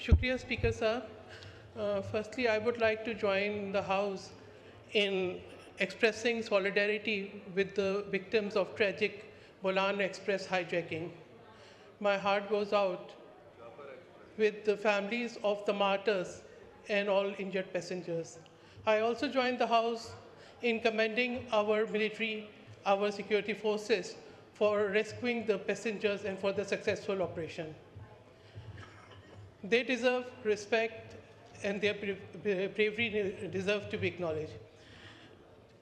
Shukriya, Speaker Sir. Firstly, I would like to join the House in expressing solidarity with the victims of tragic Bolan Express hijacking. My heart goes out with the families of the martyrs and all injured passengers. I also join the House in commending our military, our security forces for rescuing the passengers and for the successful operation. They deserve respect and their bravery deserves to be acknowledged.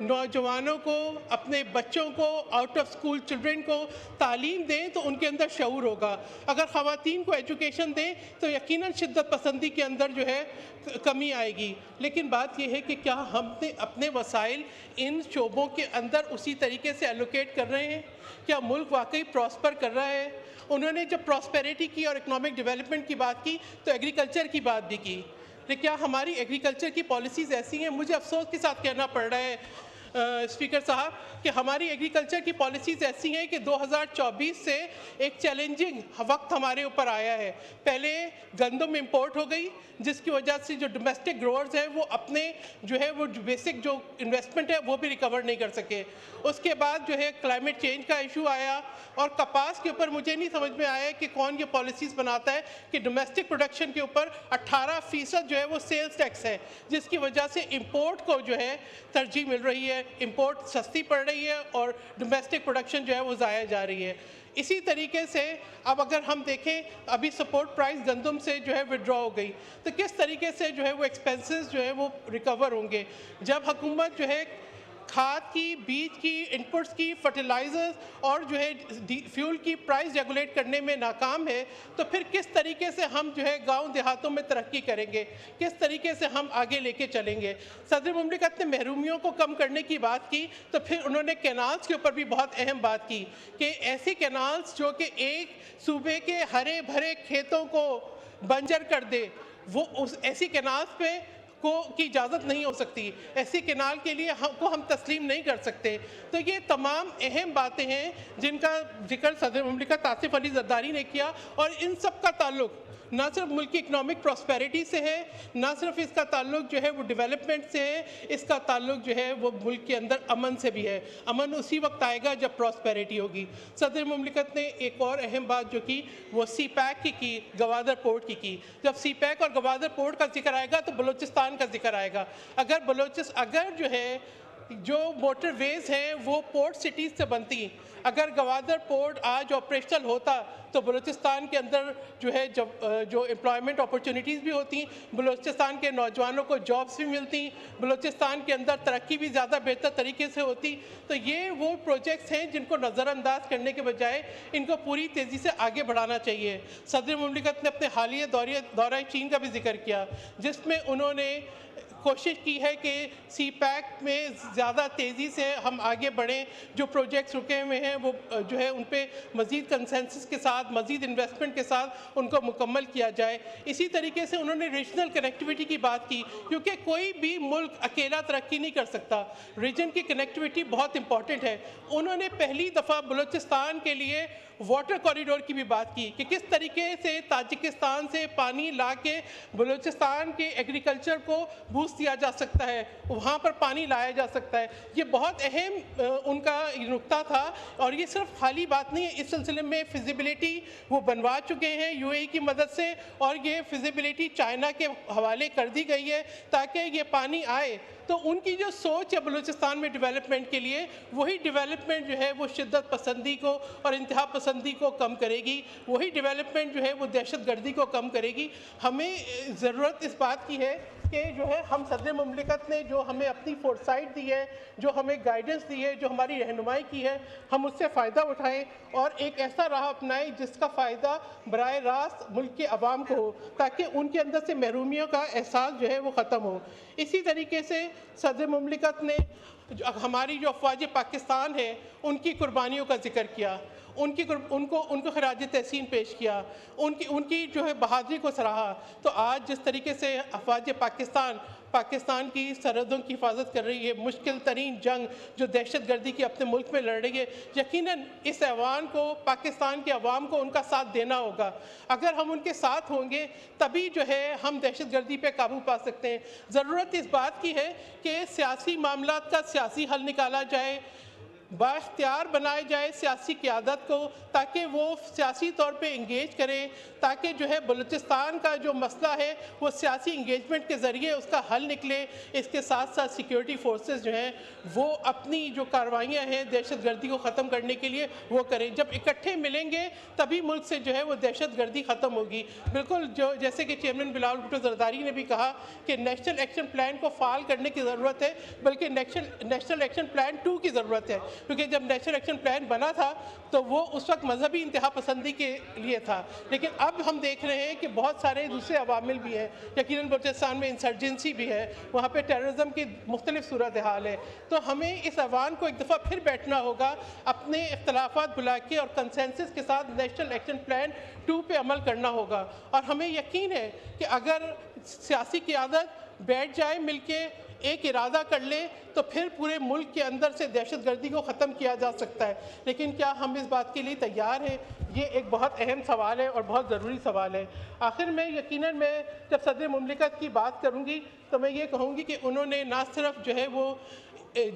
نوجوانوں کو، اپنے بچوں کو، out of school children کو تعلیم دیں تو ان کے اندر شعور ہوگا. اگر خواتین کو ایجوکیشن دیں تو یقیناً شدت پسندی کے اندر جو ہے کمی آئے گی. لیکن بات یہ ہے کہ کیا ہم نے اپنے وسائل ان شعبوں کے اندر اسی طریقے سے ایلوکیٹ کر رہے ہیں؟ کیا ملک واقعی پراسپر کر رہا ہے؟ انہوں نے جب پراسپیرٹی کی اور اکنامک ڈیولپمنٹ کی بات کی تو ایگریکلچر کی بات بھی کی. لیکن کیا ہماری ایگریکلچر کی پالیسیز ایسی ہیں؟ مجھے افسوس کے ساتھ کہنا پڑ رہا ہے اسپیکر صاحب کہ ہماری ایگریکلچر کی پالیسیز ایسی ہیں کہ 2024 سے ایک چیلنجنگ وقت ہمارے اوپر آیا ہے. پہلے گندم امپورٹ ہو گئی جس کی وجہ سے جو ڈومیسٹک گروورز ہیں وہ اپنے جو ہے وہ بیسک جو انویسٹمنٹ ہے وہ بھی ریکور نہیں کر سکے. اس کے بعد جو ہے کلائمیٹ چینج کا ایشو آیا اور کپاس کے اوپر مجھے نہیں سمجھ میں آیا کہ کون یہ پالیسیز بناتا ہے کہ ڈومیسٹک پروڈکشن کے اوپر 18% جو ہے وہ سیلز ٹیکس ہے جس کی وجہ سے امپورٹ کو جو ہے ترجیح مل رہی ہے, امپورٹ سستی پڑ رہی ہے اور ڈومیسٹک پروڈکشن جو ہے وہ ضائع جا رہی ہے. اسی طریقے سے اب اگر ہم دیکھیں ابھی سپورٹ پرائز گندم سے جو ہے وڈرا ہو گئی تو کس طریقے سے جو ہے وہ ایکسپینسز جو ہے وہ ریکور ہوں گے. جب حکومت جو ہے کھاد کی, بیج کی, انپٹس کی, فرٹیلائزرز اور جو ہے فیول کی پرائز ریگولیٹ کرنے میں ناکام ہے تو پھر کس طریقے سے ہم جو ہے گاؤں دیہاتوں میں ترقی کریں گے, کس طریقے سے ہم آگے لے کے چلیں گے. صدر مملکت نے محرومیوں کو کم کرنے کی بات کی تو پھر انہوں نے کینالز کے اوپر بھی بہت اہم بات کی کہ ایسی کینالز جو کہ ایک صوبے کے ہرے بھرے کھیتوں کو بنجر کر دے, وہ ایسی کینالز پہ کی اجازت نہیں ہو سکتی. ایسی کینال کے لیے ہم تسلیم نہیں کر سکتے. تو یہ تمام اہم باتیں ہیں جن کا ذکر صدر مملکت آصف علی زرداری نے کیا اور ان سب کا تعلق نہ صرف ملک کی اکنامک پراسپیرٹی سے ہے, نہ صرف اس کا تعلق جو ہے وہ ڈیولپمنٹ سے ہے, اس کا تعلق جو ہے وہ ملک کے اندر امن سے بھی ہے. امن اسی وقت آئے گا جب پراسپیرٹی ہوگی. صدر مملکت نے ایک اور اہم بات جو کی وہ سی پیک کی گوادر پورٹ کی. جب سی پیک اور گوادر پورٹ کا ذکر آئے گا تو بلوچستان کا ذکر آئے گا. اگر جو ہے جو موٹر ویز ہیں وہ پورٹ سٹیز سے بنتی, اگر گوادر پورٹ آج آپریشنل ہوتا تو بلوچستان کے اندر جو ہے جو امپلائمنٹ اپرچونیٹیز بھی ہوتی, بلوچستان کے نوجوانوں کو جابس بھی ملتی, بلوچستان کے اندر ترقی بھی زیادہ بہتر طریقے سے ہوتی. تو یہ وہ پروجیکٹس ہیں جن کو نظر انداز کرنے کے بجائے ان کو پوری تیزی سے آگے بڑھانا چاہیے. صدر مملکت نے اپنے حالیہ دورہ چین کا بھی ذکر کیا جس میں انہوں نے کوشش کی ہے کہ سی پیک میں زیادہ تیزی سے ہم آگے بڑھیں. جو پروجیکٹس رکے ہوئے ہیں وہ جو ہے ان پہ مزید کنسنسس کے ساتھ, مزید انویسٹمنٹ کے ساتھ ان کو مکمل کیا جائے. اسی طریقے سے انہوں نے ریجنل کنیکٹیوٹی کی بات کی کیونکہ کوئی بھی ملک اکیلا ترقی نہیں کر سکتا, ریجن کی کنیکٹیوٹی بہت امپورٹنٹ ہے. انہوں نے پہلی دفعہ بلوچستان کے لیے واٹر کوریڈور کی بھی بات کی کہ کس طریقے سے تاجکستان سے پانی لا کے بلوچستان کے ایگریکلچر کو بوسٹ دیا جا سکتا ہے, وہاں پر پانی لایا جا سکتا ہے. یہ بہت اہم ان کا نقطہ تھا اور یہ صرف خالی بات نہیں ہے. اس سلسلے میں فیزیبلٹی وہ بنوا چکے ہیں یو اے ای کی مدد سے اور یہ فیزیبلٹی چائنا کے حوالے کر دی گئی ہے تاکہ یہ پانی آئے. تو ان کی جو سوچ ہے بلوچستان میں ڈیولپمنٹ کے لیے, وہی ڈیولپمنٹ جو ہے وہ شدت پسندی کو اور انتہا پسندی کو کم کرے گی, وہی ڈیولپمنٹ جو ہے وہ دہشت گردی کو کم کرے گی. ہمیں ضرورت اس بات کی ہے کہ جو ہے ہم صدر مملکت نے جو ہمیں اپنی فورسائٹ دی ہے, جو ہمیں گائیڈنس دی ہے, جو ہماری رہنمائی کی ہے, ہم اس سے فائدہ اٹھائیں اور ایک ایسا راہ اپنائیں جس کا فائدہ براہ راست ملک کے عوام کو ہو تاکہ ان کے اندر سے محرومیوں کا احساس جو ہے وہ ختم ہو. اسی طریقے سے صدر مملکت نے ہماری جو افواج پاکستان ہے ان کی قربانیوں کا ذکر کیا, ان کو خراج تحسین پیش کیا, ان کی جو ہے بہادری کو سراہا. تو آج جس طریقے سے افواج پاکستان کی سرحدوں کی حفاظت کر رہی ہے, مشکل ترین جنگ جو دہشت گردی کی اپنے ملک میں لڑ رہی ہے, یقیناً اس ایوان کو, پاکستان کے عوام کو ان کا ساتھ دینا ہوگا. اگر ہم ان کے ساتھ ہوں گے تبھی جو ہے ہم دہشت گردی پہ قابو پا سکتے ہیں. ضرورت اس بات کی ہے کہ سیاسی معاملات کا سیاسی حل نکالا جائے, بااختیار بنائے جائے سیاسی قیادت کو، تاکہ وہ سیاسی طور پہ انگیج کریں، تاکہ جو ہے بلوچستان کا جو مسئلہ ہے وہ سیاسی انگیجمنٹ کے ذریعے اس کا حل نکلے۔ اس کے ساتھ ساتھ سیکیورٹی فورسز جو ہیں وہ اپنی جو کارروائیاں ہیں دہشت گردی کو ختم کرنے کے لیے وہ کریں۔ جب اکٹھے ملیں گے تبھی ملک سے جو ہے وہ دہشت گردی ختم ہوگی۔ بالکل جیسے کہ چیئرمین بلاول بھٹو زرداری نے بھی کہا کہ نیشنل ایکشن پلان کو فعال کرنے کی ضرورت ہے، بلکہ نیشنل ایکشن پلان 2 کی ضرورت ہے، کیونکہ جب نیشنل ایکشن پلان بنا تھا تو وہ اس وقت مذہبی انتہا پسندی کے لیے تھا، لیکن اب ہم دیکھ رہے ہیں کہ بہت سارے دوسرے عوامل بھی ہیں۔ یقیناً بلوچستان میں انسرجنسی بھی ہے، وہاں پہ ٹیررزم کی مختلف صورتحال ہے، تو ہمیں اس ایوان کو ایک دفعہ پھر بیٹھنا ہوگا، اپنے اختلافات بھلا کے اور کنسنسس کے ساتھ نیشنل ایکشن پلان 2 پہ عمل کرنا ہوگا۔ اور ہمیں یقین ہے کہ اگر سیاسی قیادت بیٹھ جائے مل کے، ایک ارادہ کر لے، تو پھر پورے ملک کے اندر سے دہشت گردی کو ختم کیا جا سکتا ہے۔ لیکن کیا ہم اس بات کے لیے تیار ہیں؟ یہ ایک بہت اہم سوال ہے اور بہت ضروری سوال ہے۔ آخر میں یقیناً میں جب صدر مملکت کی بات کروں گی تو میں یہ کہوں گی کہ انہوں نے نہ صرف جو ہے وہ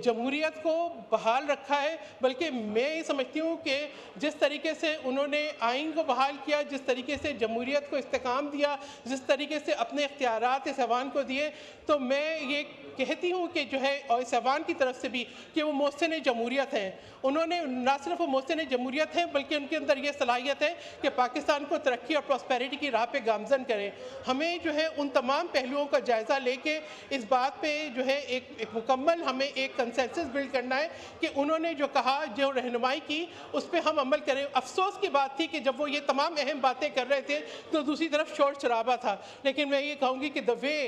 جمہوریت کو بحال رکھا ہے، بلکہ میں یہ سمجھتی ہوں کہ جس طریقے سے انہوں نے آئین کو بحال کیا، جس طریقے سے جمہوریت کو استحکام دیا، جس طریقے سے اپنے اختیارات اس ایوان کو دیے، تو میں یہ کہتی ہوں کہ جو ہے اور اس ایوان کی طرف سے بھی کہ وہ محسن جمہوریت ہیں۔ انہوں نے نہ صرف وہ محسن جمہوریت ہیں بلکہ ان کے اندر یہ صلاحیت ہے کہ پاکستان کو ترقی اور پراسپیرٹی کی راہ پہ گامزن کریں۔ ہمیں جو ہے ان تمام پہلوؤں کا جائزہ لے کے اس بات پہ جو ہے ایک مکمل ہمیں ایک کنسنسس بلڈ کرنا ہے کہ انہوں نے جو کہا، جو رہنمائی کی، اس پہ ہم عمل کریں۔ افسوس کی بات تھی کہ جب وہ یہ تمام اہم باتیں کر رہے تھے تو دوسری طرف شور شرابہ تھا، لیکن میں یہ کہوں گی کہ the way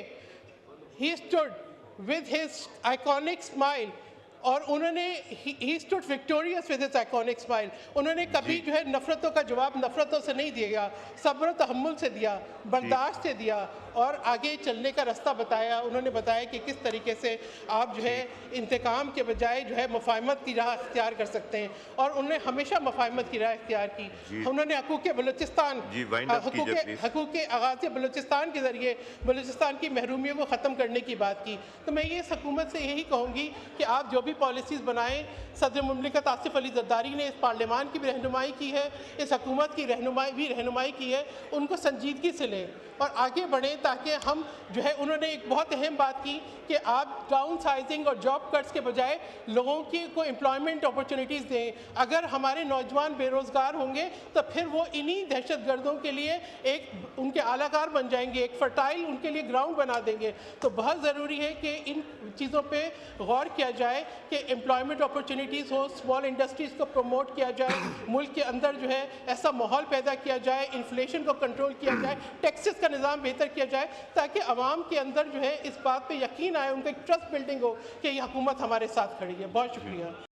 he stood with his iconic smile، اور انہوں نے he stood victorious with his iconic smile، انہوں نے کبھی جو ہے نفرتوں کا جواب نفرتوں سے نہیں دیا، صبر و تحمل سے دیا، برداشت سے دیا، اور آگے چلنے کا راستہ بتایا۔ انہوں نے بتایا کہ کس طریقے سے آپ جو ہے انتقام کے بجائے جو ہے مفاہمت کی راہ اختیار کر سکتے ہیں، اور انہوں نے ہمیشہ مفاہمت کی راہ اختیار کی۔ انہوں نے حقوق بلوچستان، حقوق آغاز بلوچستان کے ذریعے بلوچستان کی محرومیوں کو ختم کرنے کی بات کی۔ تو میں یہ حکومت سے یہی کہوں گی کہ آپ جو بھی پالیسیز بنائیں، صدر مملکت آصف علی زرداری نے اس پارلیمان کی بھی رہنمائی کی ہے، اس حکومت کی رہنمائی کی ہے، ان کو سنجیدگی سے لیں اور آگے بڑھیں، تاکہ ہم جو ہے انہوں نے ایک بہت اہم بات کی کہ آپ ڈاؤن سائزنگ اور جاب کٹس کے بجائے لوگوں کو امپلائمنٹ اپرچونیٹیز دیں۔ اگر ہمارے نوجوان بے روزگار ہوں گے تو پھر وہ انہی دہشت گردوں کے لیے ایک ان کے اعلی کار بن جائیں گے، ایک فرٹائل ان کے لیے گراؤنڈ بنا دیں گے۔ تو بہت ضروری ہے کہ ان چیزوں پہ غور کیا جائے کہ امپلائمنٹ اپرچونیٹیز ہو، اسمال انڈسٹریز کو پروموٹ کیا جائے، ملک کے اندر جو ہے ایسا ماحول پیدا کیا جائے، انفلیشن کو کنٹرول کیا جائے، ٹیکسز کا نظام بہتر کیا جائے، تاکہ عوام کے اندر جو ہے اس بات پہ یقین آئے، ان کا ایک ٹرسٹ بلڈنگ ہو کہ یہ حکومت ہمارے ساتھ کھڑی ہے۔ بہت شکریہ۔